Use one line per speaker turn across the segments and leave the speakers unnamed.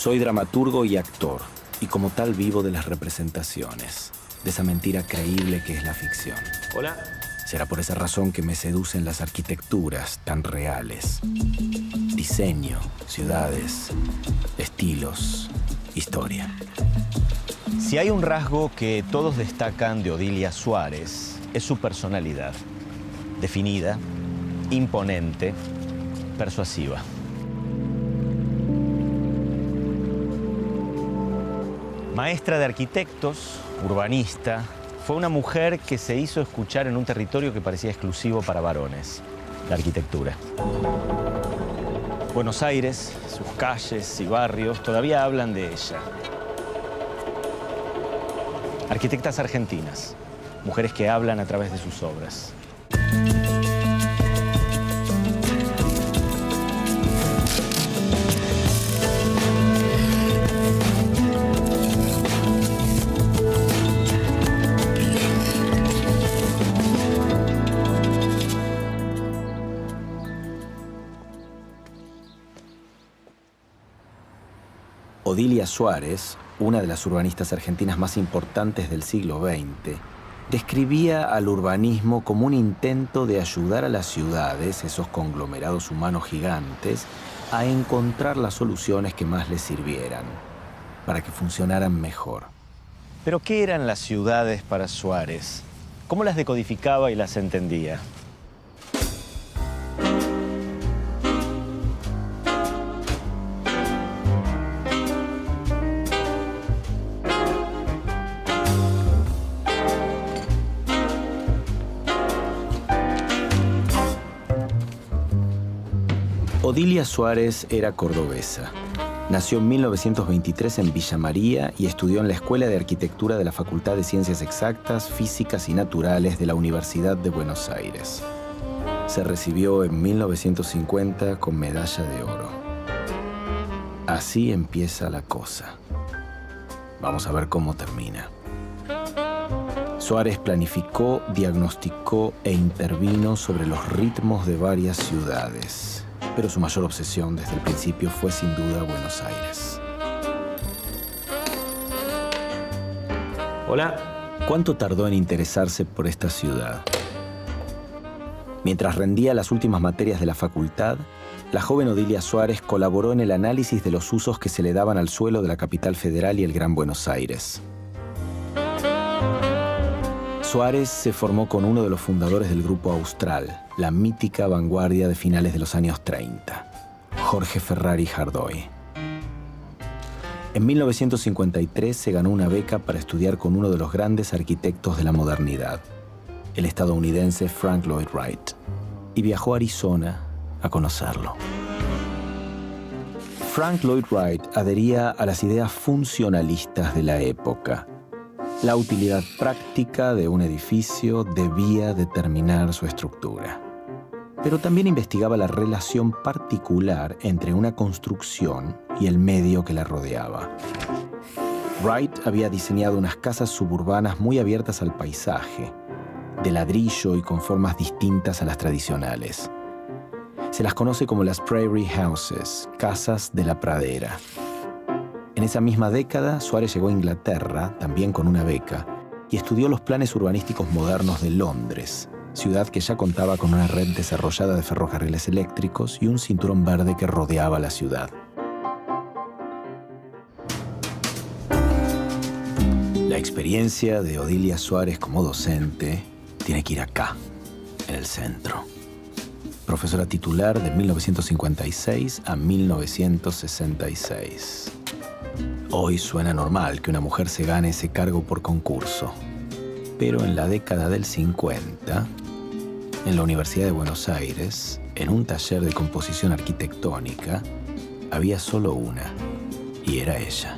Soy dramaturgo y actor, y como tal vivo de las representaciones, de esa mentira creíble que es la ficción.
Hola.
Será por esa razón que me seducen las arquitecturas tan reales. Diseño, ciudades, estilos, historia.
Si hay un rasgo que todos destacan de Odilia Suárez, es su personalidad. Definida, imponente, persuasiva. Maestra de arquitectos, urbanista, fue una mujer que se hizo escuchar en un territorio que parecía exclusivo para varones, la arquitectura. Buenos Aires, sus calles y barrios todavía hablan de ella. Arquitectas argentinas, mujeres que hablan a través de sus obras.
Odilia Suárez, una de las urbanistas argentinas más importantes del siglo XX, describía al urbanismo como un intento de ayudar a las ciudades, esos conglomerados humanos gigantes, a encontrar las soluciones que más les sirvieran, para que funcionaran mejor.
¿Pero qué eran las ciudades para Suárez? ¿Cómo las decodificaba y las entendía?
Odilia Suárez era cordobesa. Nació en 1923 en Villa María y estudió en la Escuela de Arquitectura de la Facultad de Ciencias Exactas, Físicas y Naturales de la Universidad de Buenos Aires. Se recibió en 1950 con medalla de oro. Así empieza la cosa. Vamos a ver cómo termina. Suárez planificó, diagnosticó e intervino sobre los ritmos de varias ciudades. Pero su mayor obsesión desde el principio fue sin duda Buenos Aires.
Hola.
¿Cuánto tardó en interesarse por esta ciudad? Mientras rendía las últimas materias de la facultad, la joven Odilia Suárez colaboró en el análisis de los usos que se le daban al suelo de la capital federal y el Gran Buenos Aires. Suárez se formó con uno de los fundadores del Grupo Austral, la mítica vanguardia de finales de los años 30, Jorge Ferrari Hardoy. En 1953 se ganó una beca para estudiar con uno de los grandes arquitectos de la modernidad, el estadounidense Frank Lloyd Wright, y viajó a Arizona a conocerlo. Frank Lloyd Wright adhería a las ideas funcionalistas de la época. La utilidad práctica de un edificio debía determinar su estructura. Pero también investigaba la relación particular entre una construcción y el medio que la rodeaba. Wright había diseñado unas casas suburbanas muy abiertas al paisaje, de ladrillo y con formas distintas a las tradicionales. Se las conoce como las Prairie Houses, casas de la pradera. En esa misma década, Suárez llegó a Inglaterra, también con una beca, y estudió los planes urbanísticos modernos de Londres, ciudad que ya contaba con una red desarrollada de ferrocarriles eléctricos y un cinturón verde que rodeaba la ciudad. La experiencia de Odilia Suárez como docente tiene que ir acá, en el centro. Profesora titular de 1956 a 1966. Hoy suena normal que una mujer se gane ese cargo por concurso, pero en la década del 50, en la Universidad de Buenos Aires, en un taller de composición arquitectónica, había solo una, y era ella.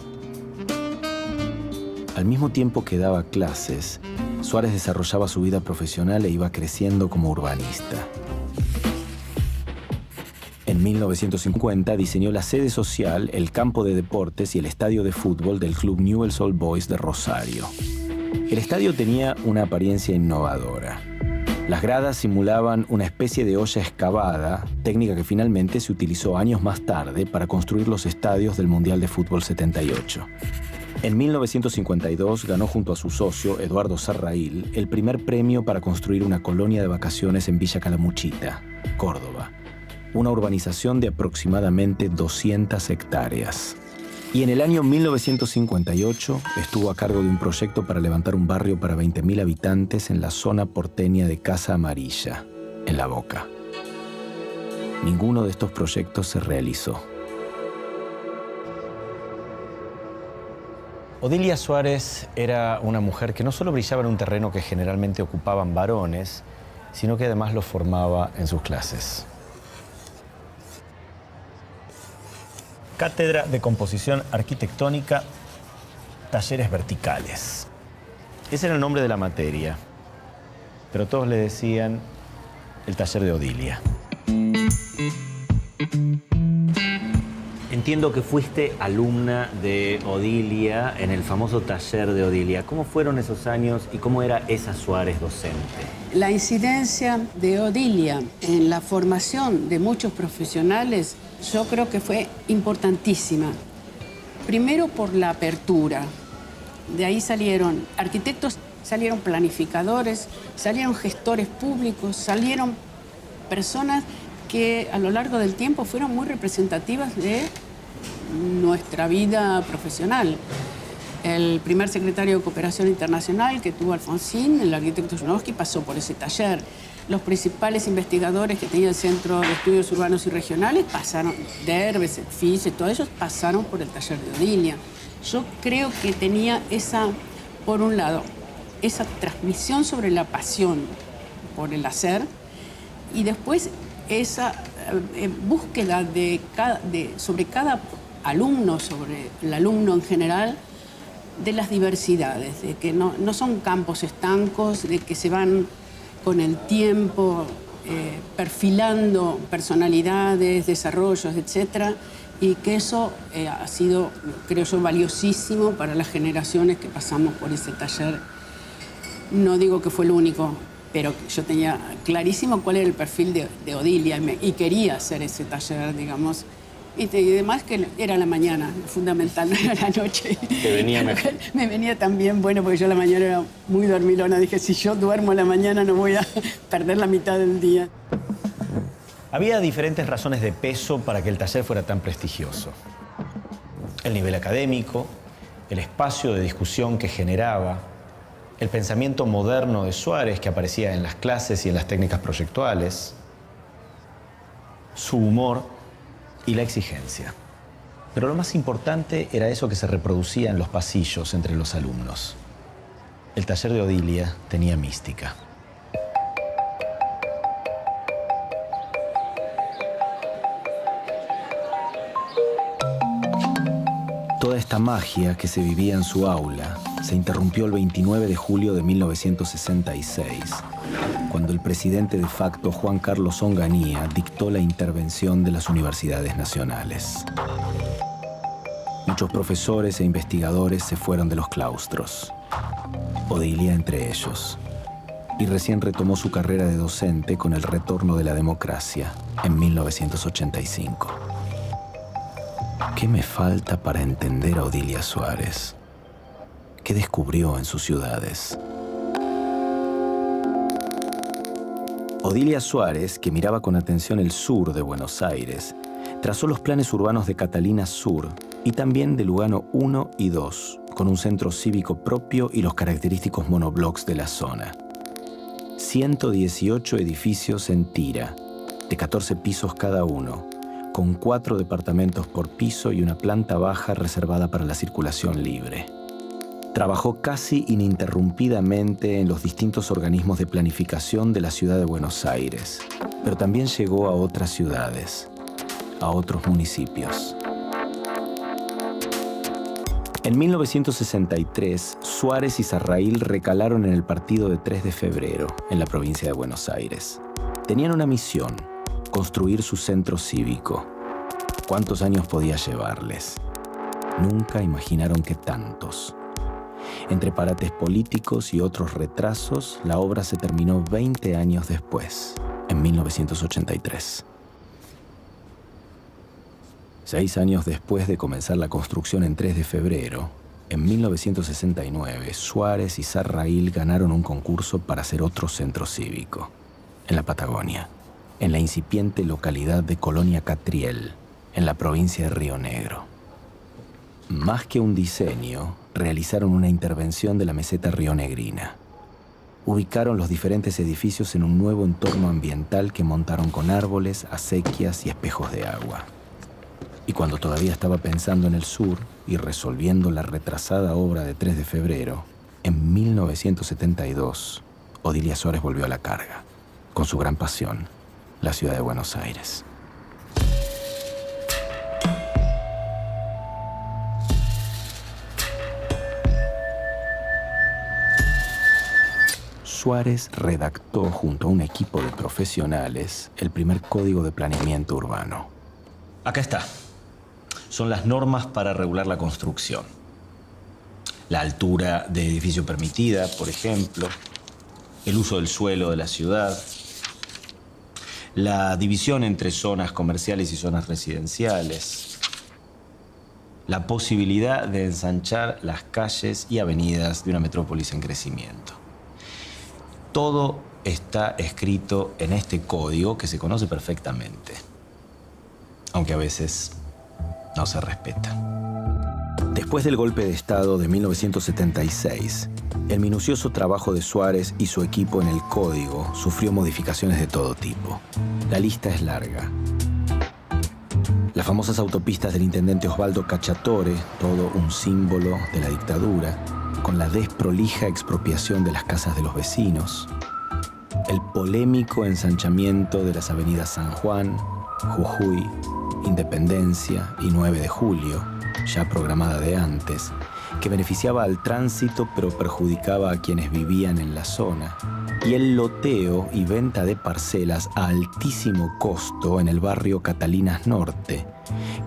Al mismo tiempo que daba clases, Suárez desarrollaba su vida profesional e iba creciendo como urbanista. En 1950 diseñó la sede social, el campo de deportes y el estadio de fútbol del club Newell's Old Boys de Rosario. El estadio tenía una apariencia innovadora. Las gradas simulaban una especie de olla excavada, técnica que finalmente se utilizó años más tarde para construir los estadios del Mundial de Fútbol 78. En 1952 ganó junto a su socio, Eduardo Sarrail, el primer premio para construir una colonia de vacaciones en Villa Calamuchita, Córdoba, una urbanización de aproximadamente 200 hectáreas. Y en el año 1958 estuvo a cargo de un proyecto para levantar un barrio para 20.000 habitantes en la zona porteña de Casa Amarilla, en La Boca. Ninguno de estos proyectos se realizó.
Odilia Suárez era una mujer que no solo brillaba en un terreno que generalmente ocupaban varones, sino que además los formaba en sus clases. Cátedra de Composición Arquitectónica, Talleres Verticales. Ese era el nombre de la materia, pero todos le decían el taller de Odilia. Entiendo que fuiste alumna de Odilia en el famoso taller de Odilia. ¿Cómo fueron esos años y cómo era esa Suárez docente?
La incidencia de Odilia en la formación de muchos profesionales yo creo que fue importantísima. Primero por la apertura. De ahí salieron arquitectos, salieron planificadores, salieron gestores públicos, salieron personas que a lo largo del tiempo fueron muy representativas de nuestra vida profesional. El primer secretario de Cooperación Internacional que tuvo Alfonsín, el arquitecto Janowski, pasó por ese taller. Los principales investigadores que tenía el Centro de Estudios Urbanos y Regionales pasaron, Derbez, Fiche, todos ellos pasaron por el taller de Odilia. Yo creo que tenía esa, por un lado, esa transmisión sobre la pasión por el hacer y después esa búsqueda sobre cada alumno, sobre el alumno en general, de las diversidades, de que no son campos estancos, de que se van con el tiempo perfilando personalidades, desarrollos, etcétera, y que eso ha sido, creo yo, valiosísimo para las generaciones que pasamos por ese taller. No digo que fue el único, pero yo tenía clarísimo cuál era el perfil de Odilia y quería hacer ese taller, digamos. Y además que era la mañana, fundamental, no era la noche.
Te venía mejor.
Me venía también, bueno, porque yo a la mañana era muy dormilona. Dije, si yo duermo a la mañana no voy a perder la mitad del día.
Había diferentes razones de peso para que el taller fuera tan prestigioso. El nivel académico, el espacio de discusión que generaba, el pensamiento moderno de Suárez que aparecía en las clases y en las técnicas proyectuales, su humor y la exigencia. Pero lo más importante era eso que se reproducía en los pasillos entre los alumnos. El taller de Odilia tenía mística.
Toda esta magia que se vivía en su aula se interrumpió el 29 de julio de 1966, cuando el presidente de facto, Juan Carlos Onganía, dictó la intervención de las universidades nacionales. Muchos profesores e investigadores se fueron de los claustros, Odilia entre ellos, y recién retomó su carrera de docente con el retorno de la democracia en 1985. ¿Qué me falta para entender a Odilia Suárez? ¿Qué descubrió en sus ciudades? Odilia Suárez, que miraba con atención el sur de Buenos Aires, trazó los planes urbanos de Catalina Sur y también de Lugano 1 y 2, con un centro cívico propio y los característicos monoblocks de la zona. 118 edificios en tira, de 14 pisos cada uno, con 4 departamentos por piso y una planta baja reservada para la circulación libre. Trabajó casi ininterrumpidamente en los distintos organismos de planificación de la ciudad de Buenos Aires, pero también llegó a otras ciudades, a otros municipios. En 1963, Suárez y Sarrail recalaron en el partido de 3 de febrero, en la provincia de Buenos Aires. Tenían una misión: construir su centro cívico. ¿Cuántos años podía llevarles? Nunca imaginaron que tantos. Entre parates políticos y otros retrasos, la obra se terminó 20 años después, en 1983. 6 años después de comenzar la construcción en 3 de febrero, en 1969, Suárez y Sarrail ganaron un concurso para hacer otro centro cívico, en la Patagonia, en la incipiente localidad de Colonia Catriel, en la provincia de Río Negro. Más que un diseño, realizaron una intervención de la meseta rionegrina. Ubicaron los diferentes edificios en un nuevo entorno ambiental que montaron con árboles, acequias y espejos de agua. Y cuando todavía estaba pensando en el sur y resolviendo la retrasada obra de 3 de febrero, en 1972, Odilia Suárez volvió a la carga, con su gran pasión, la ciudad de Buenos Aires. Suárez redactó junto a un equipo de profesionales el primer código de planeamiento urbano.
Acá está. Son las normas para regular la construcción. La altura de edificio permitida, por ejemplo, el uso del suelo de la ciudad, la división entre zonas comerciales y zonas residenciales, la posibilidad de ensanchar las calles y avenidas de una metrópolis en crecimiento. Todo está escrito en este código que se conoce perfectamente, aunque a veces no se respeta.
Después del golpe de Estado de 1976, el minucioso trabajo de Suárez y su equipo en el código sufrió modificaciones de todo tipo. La lista es larga. Las famosas autopistas del intendente Osvaldo Cacciatore, todo un símbolo de la dictadura, con la desprolija expropiación de las casas de los vecinos. El polémico ensanchamiento de las avenidas San Juan, Jujuy, Independencia y 9 de Julio, ya programada de antes, que beneficiaba al tránsito pero perjudicaba a quienes vivían en la zona, y el loteo y venta de parcelas a altísimo costo en el barrio Catalinas Norte,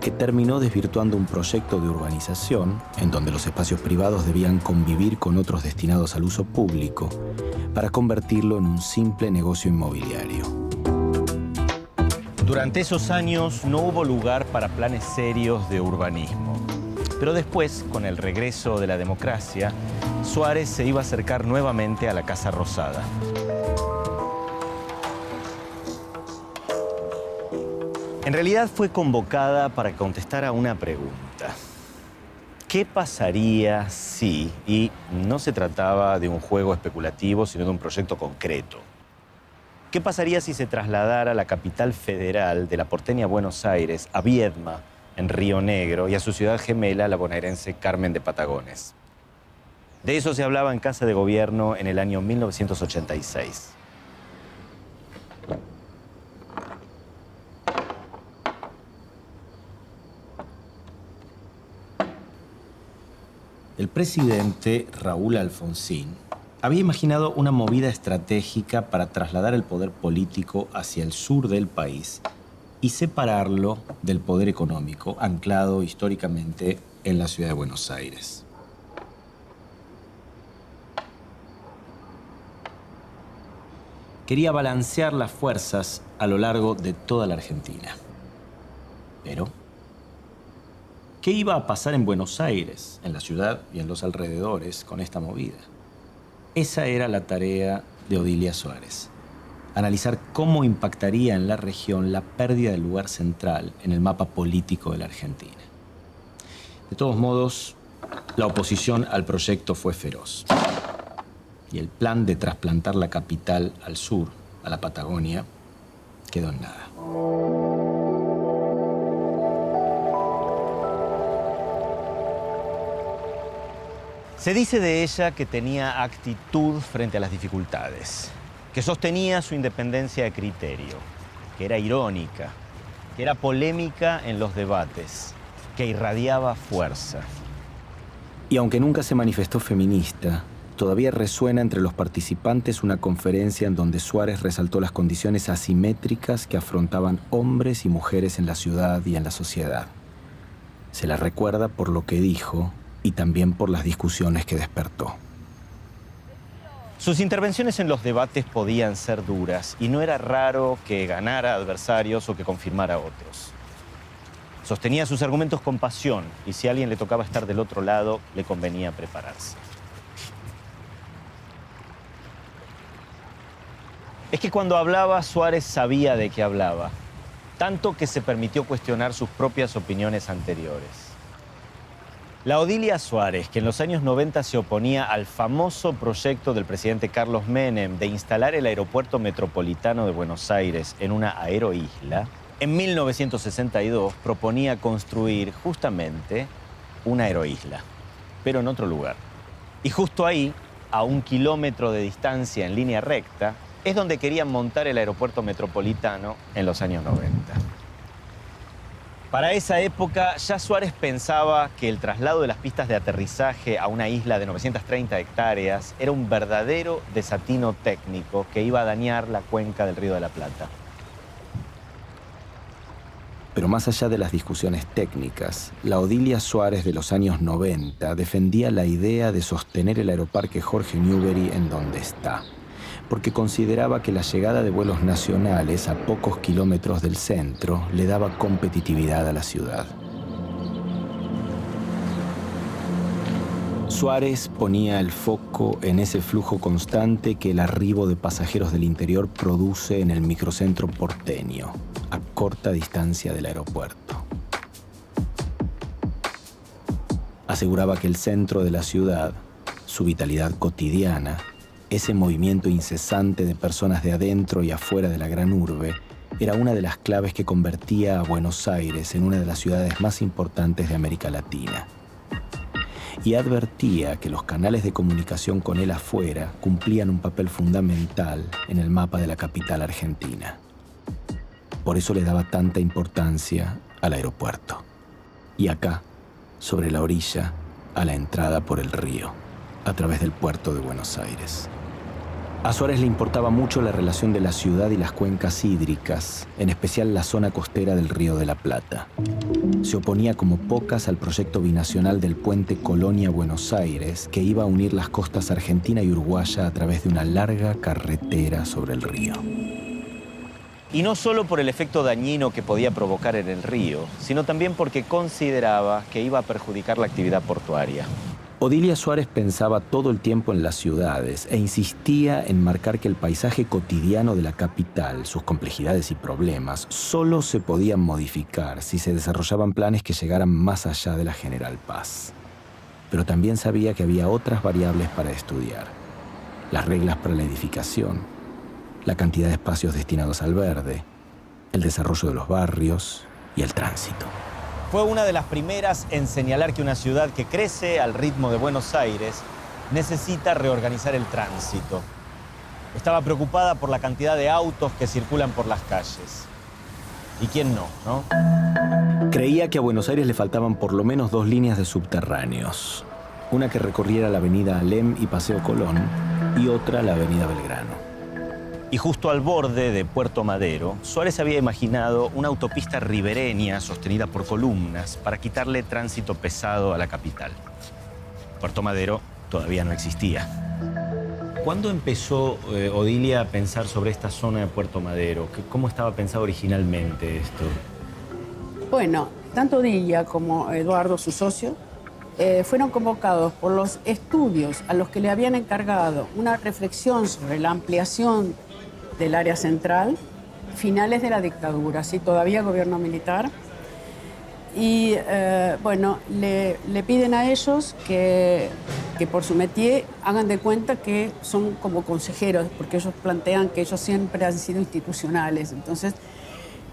que terminó desvirtuando un proyecto de urbanización en donde los espacios privados debían convivir con otros destinados al uso público para convertirlo en un simple negocio inmobiliario.
Durante esos años no hubo lugar para planes serios de urbanismo. Pero después, con el regreso de la democracia, Suárez se iba a acercar nuevamente a la Casa Rosada. En realidad fue convocada para contestar a una pregunta. ¿Qué pasaría si, y no se trataba de un juego especulativo, sino de un proyecto concreto, qué pasaría si se trasladara la capital federal de la porteña Buenos Aires a Viedma, en Río Negro, y a su ciudad gemela, la bonaerense Carmen de Patagones? De eso se hablaba en Casa de Gobierno en el año 1986. El presidente Raúl Alfonsín había imaginado una movida estratégica para trasladar el poder político hacia el sur del país y separarlo del poder económico, anclado históricamente en la ciudad de Buenos Aires. Quería balancear las fuerzas a lo largo de toda la Argentina. Pero ¿qué iba a pasar en Buenos Aires, en la ciudad y en los alrededores con esta movida? Esa era la tarea de Odilia Suárez. Analizar cómo impactaría en la región la pérdida del lugar central en el mapa político de la Argentina. De todos modos, la oposición al proyecto fue feroz. Y el plan de trasplantar la capital al sur, a la Patagonia, quedó en nada. Se dice de ella que tenía actitud frente a las dificultades, que sostenía su independencia de criterio, que era irónica, que era polémica en los debates, que irradiaba fuerza.
Y aunque nunca se manifestó feminista, todavía resuena entre los participantes una conferencia en donde Suárez resaltó las condiciones asimétricas que afrontaban hombres y mujeres en la ciudad y en la sociedad. Se la recuerda por lo que dijo y también por las discusiones que despertó.
Sus intervenciones en los debates podían ser duras y no era raro que ganara adversarios o que confirmara a otros. Sostenía sus argumentos con pasión y si a alguien le tocaba estar del otro lado, le convenía prepararse. Es que cuando hablaba, Suárez sabía de qué hablaba, tanto que se permitió cuestionar sus propias opiniones anteriores. La Odilia Suárez, que en los años 90 se oponía al famoso proyecto del presidente Carlos Menem de instalar el aeropuerto metropolitano de Buenos Aires en una aeroisla, en 1962 proponía construir justamente una aeroisla, pero en otro lugar. Y justo ahí, a 1 kilómetro de distancia en línea recta, es donde querían montar el aeropuerto metropolitano en los años 90. Para esa época, ya Suárez pensaba que el traslado de las pistas de aterrizaje a una isla de 930 hectáreas era un verdadero desatino técnico que iba a dañar la cuenca del Río de la Plata.
Pero más allá de las discusiones técnicas, la Odilia Suárez de los años 90 defendía la idea de sostener el aeroparque Jorge Newbery en donde está, porque consideraba que la llegada de vuelos nacionales a pocos kilómetros del centro le daba competitividad a la ciudad. Suárez ponía el foco en ese flujo constante que el arribo de pasajeros del interior produce en el microcentro porteño, a corta distancia del aeropuerto. Aseguraba que el centro de la ciudad, su vitalidad cotidiana, ese movimiento incesante de personas de adentro y afuera de la gran urbe, era una de las claves que convertía a Buenos Aires en una de las ciudades más importantes de América Latina. Y advertía que los canales de comunicación con él afuera cumplían un papel fundamental en el mapa de la capital argentina. Por eso le daba tanta importancia al aeropuerto. Y acá, sobre la orilla, a la entrada por el río, a través del puerto de Buenos Aires. A Suárez le importaba mucho la relación de la ciudad y las cuencas hídricas, en especial la zona costera del Río de la Plata. Se oponía como pocas al proyecto binacional del puente Colonia-Buenos Aires, que iba a unir las costas argentina y uruguaya a través de una larga carretera sobre el río.
Y no solo por el efecto dañino que podía provocar en el río, sino también porque consideraba que iba a perjudicar la actividad portuaria.
Odilia Suárez pensaba todo el tiempo en las ciudades e insistía en marcar que el paisaje cotidiano de la capital, sus complejidades y problemas, solo se podían modificar si se desarrollaban planes que llegaran más allá de la General Paz. Pero también sabía que había otras variables para estudiar. Las reglas para la edificación, la cantidad de espacios destinados al verde, el desarrollo de los barrios y el tránsito.
Fue una de las primeras en señalar que una ciudad que crece al ritmo de Buenos Aires necesita reorganizar el tránsito. Estaba preocupada por la cantidad de autos que circulan por las calles. ¿Y quién no, no?
Creía que a Buenos Aires le faltaban por lo menos 2 líneas de subterráneos. Una que recorriera la avenida Alem y Paseo Colón y otra la avenida Belgrano.
Y justo al borde de Puerto Madero, Suárez había imaginado una autopista ribereña sostenida por columnas para quitarle tránsito pesado a la capital. Puerto Madero todavía no existía. ¿Cuándo empezó Odilia a pensar sobre esta zona de Puerto Madero? ¿Cómo estaba pensado originalmente esto?
Bueno, tanto Odilia como Eduardo, su socio, fueron convocados por los estudios a los que le habían encargado una reflexión sobre la ampliación del área central, finales de la dictadura, ¿sí? Todavía gobierno militar. Y bueno, le piden a ellos que por su métier hagan de cuenta que son como consejeros, porque ellos plantean que ellos siempre han sido institucionales. Entonces,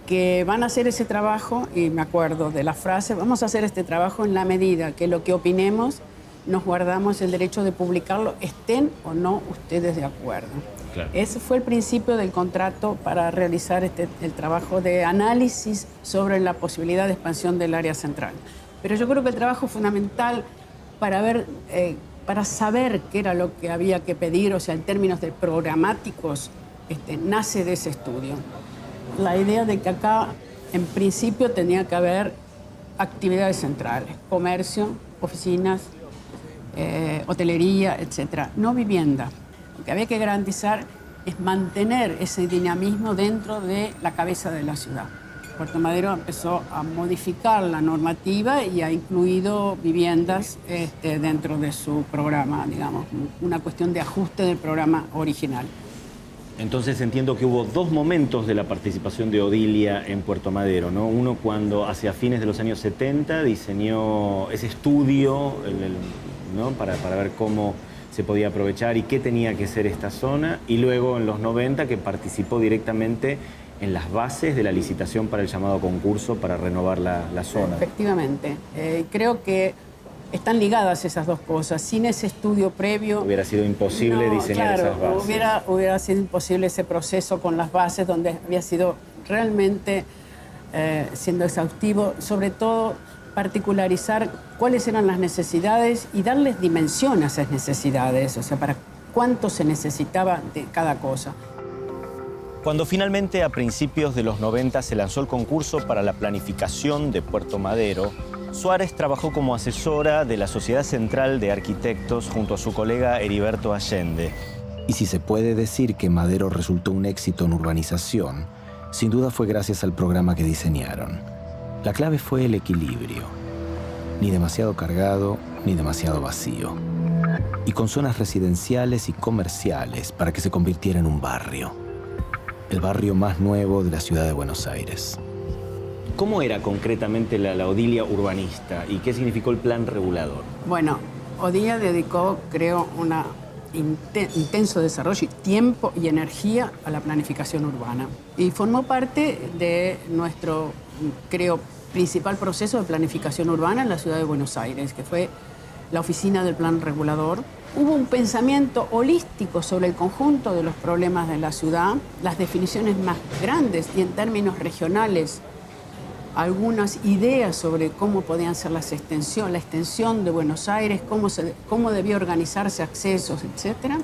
que van a hacer ese trabajo, y me acuerdo de la frase, vamos a hacer este trabajo en la medida que lo que opinemos nos guardamos el derecho de publicarlo, estén o no ustedes de acuerdo. Claro. Ese fue el principio del contrato para realizar el trabajo de análisis sobre la posibilidad de expansión del área central. Pero yo creo que el trabajo fundamental para saber qué era lo que había que pedir, o sea, en términos de programáticos, nace de ese estudio. La idea de que acá, en principio, tenía que haber actividades centrales, comercio, oficinas, hotelería, etc. No vivienda. Lo que había que garantizar es mantener ese dinamismo dentro de la cabeza de la ciudad. Puerto Madero empezó a modificar la normativa y ha incluido viviendas dentro de su programa, digamos, una cuestión de ajuste del programa original.
Entonces entiendo que hubo dos momentos de la participación de Odilia en Puerto Madero, ¿no? Uno cuando hacia fines de los años 70 diseñó ese estudio, ¿no? para ver cómo se podía aprovechar y qué tenía que ser esta zona, y luego en los 90 que participó directamente en las bases de la licitación para el llamado concurso para renovar la zona.
Efectivamente. Creo que están ligadas esas dos cosas. Sin ese estudio previo...
Hubiera sido imposible diseñar esas bases.
Hubiera sido imposible ese proceso con las bases, donde había sido realmente siendo exhaustivo, sobre todo particularizar cuáles eran las necesidades y darles dimensión a esas necesidades, o sea, para cuánto se necesitaba de cada cosa.
Cuando finalmente a principios de los 90 se lanzó el concurso para la planificación de Puerto Madero, Suárez trabajó como asesora de la Sociedad Central de Arquitectos junto a su colega Heriberto Allende.
Y si se puede decir que Madero resultó un éxito en urbanización, sin duda fue gracias al programa que diseñaron. La clave fue el equilibrio, ni demasiado cargado ni demasiado vacío, y con zonas residenciales y comerciales para que se convirtiera en un barrio, el barrio más nuevo de la ciudad de Buenos Aires.
¿Cómo era concretamente la Odilia urbanista y qué significó el plan regulador?
Bueno, Odilia dedicó, creo, un intenso desarrollo, tiempo y energía a la planificación urbana. Y formó parte de nuestro, creo, principal proceso de planificación urbana en la ciudad de Buenos Aires, que fue la oficina del plan regulador. Hubo un pensamiento holístico sobre el conjunto de los problemas de la ciudad, las definiciones más grandes y en términos regionales, algunas ideas sobre cómo podían ser la extensión de Buenos Aires, cómo debía organizarse accesos, etc.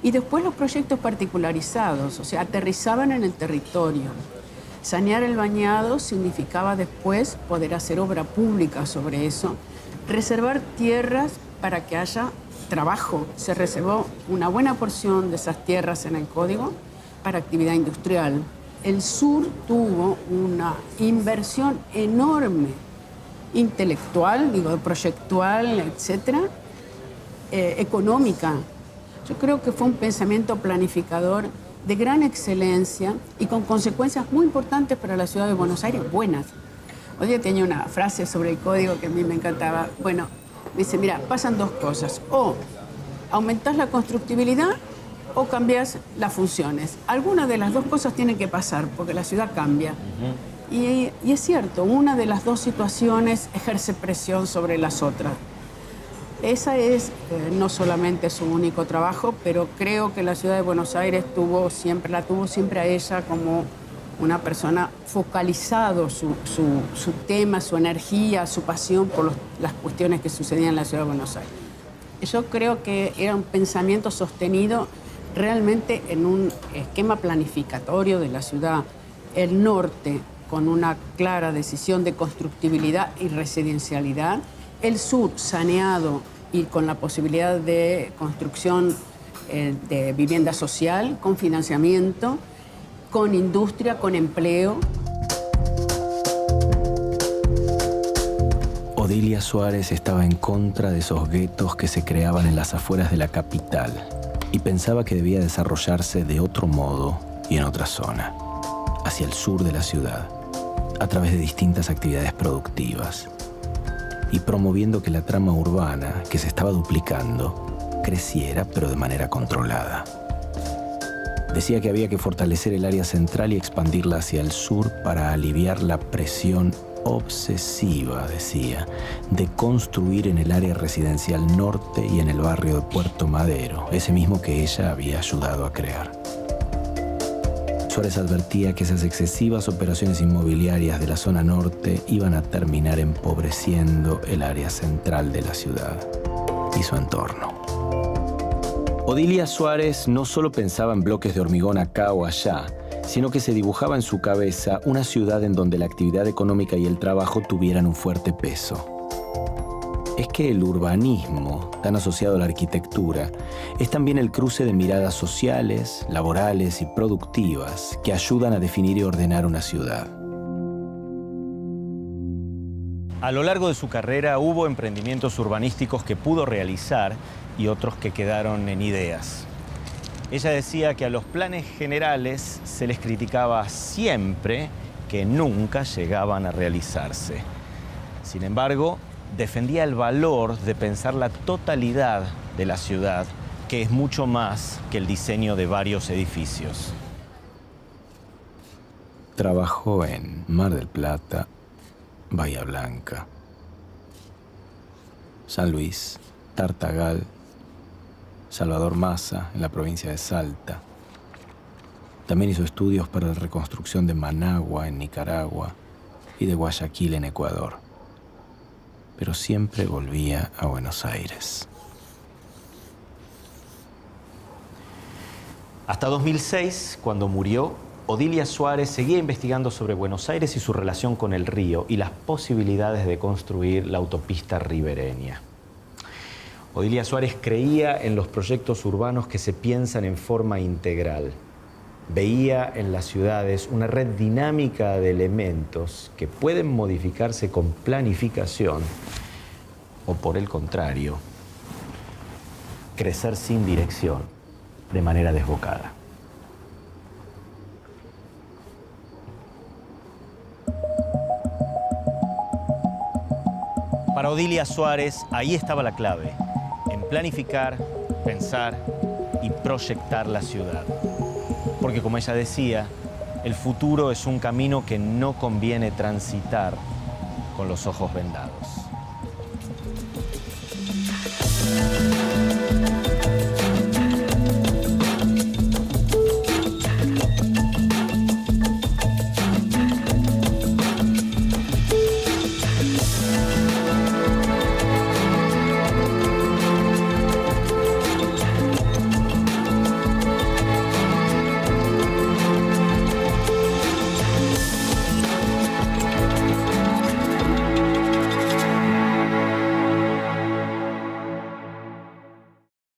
Y después los proyectos particularizados, o sea, aterrizaban en el territorio. Sanear el bañado significaba después poder hacer obra pública sobre eso, reservar tierras para que haya trabajo. Se reservó una buena porción de esas tierras en el código para actividad industrial. El sur tuvo una inversión enorme, intelectual, proyectual, etcétera, económica. Yo creo que fue un pensamiento planificador de gran excelencia y con consecuencias muy importantes para la ciudad de Buenos Aires, buenas. Hoy día tenía una frase sobre el código que a mí me encantaba. Bueno, dice, mira, pasan dos cosas. O aumentás la constructibilidad o cambias las funciones. Alguna de las dos cosas tienen que pasar porque la ciudad cambia. Y es cierto, una de las dos situaciones ejerce presión sobre las otras. Esa es no solamente su único trabajo, pero creo que la ciudad de Buenos Aires la tuvo siempre a ella como una persona focalizado su tema, su energía, su pasión por las cuestiones que sucedían en la ciudad de Buenos Aires. Yo creo que era un pensamiento sostenido realmente en un esquema planificatorio de la ciudad. El norte, con una clara decisión de constructibilidad y residencialidad. El sur, saneado y con la posibilidad de construcción de vivienda social, con financiamiento, con industria, con empleo.
Odilia Suárez estaba en contra de esos guetos que se creaban en las afueras de la capital y pensaba que debía desarrollarse de otro modo y en otra zona, hacia el sur de la ciudad, a través de distintas actividades productivas, y promoviendo que la trama urbana, que se estaba duplicando, creciera, pero de manera controlada. Decía que había que fortalecer el área central y expandirla hacia el sur para aliviar la presión obsesiva, decía, de construir en el área residencial norte y en el barrio de Puerto Madero, ese mismo que ella había ayudado a crear. Suárez advertía que esas excesivas operaciones inmobiliarias de la zona norte iban a terminar empobreciendo el área central de la ciudad y su entorno. Odilia Suárez no solo pensaba en bloques de hormigón acá o allá, sino que se dibujaba en su cabeza una ciudad en donde la actividad económica y el trabajo tuvieran un fuerte peso. es que el urbanismo, tan asociado a la arquitectura, es también el cruce de miradas sociales, laborales y productivas que ayudan a definir y ordenar una ciudad.
A lo largo de su carrera hubo emprendimientos urbanísticos que pudo realizar y otros que quedaron en ideas. Ella decía que a los planes generales se les criticaba siempre que nunca llegaban a realizarse. Sin embargo, defendía el valor de pensar la totalidad de la ciudad, que es mucho más que el diseño de varios edificios.
Trabajó en Mar del Plata, Bahía Blanca, San Luis, Tartagal, Salvador Maza, en la provincia de Salta. También hizo estudios para la reconstrucción de Managua, en Nicaragua, y de Guayaquil, en Ecuador. Pero siempre volvía a Buenos Aires.
Hasta 2006, cuando murió, Odilia Suárez seguía investigando sobre Buenos Aires y su relación con el río y las posibilidades de construir la autopista ribereña. Odilia Suárez creía en los proyectos urbanos que se piensan en forma integral. Veía en las ciudades una red dinámica de elementos que pueden modificarse con planificación o, por el contrario, crecer sin dirección, de manera desbocada. Para Odilia Suárez, ahí estaba la clave, en planificar, pensar y proyectar la ciudad. Porque, como ella decía, el futuro es un camino que no conviene transitar con los ojos vendados.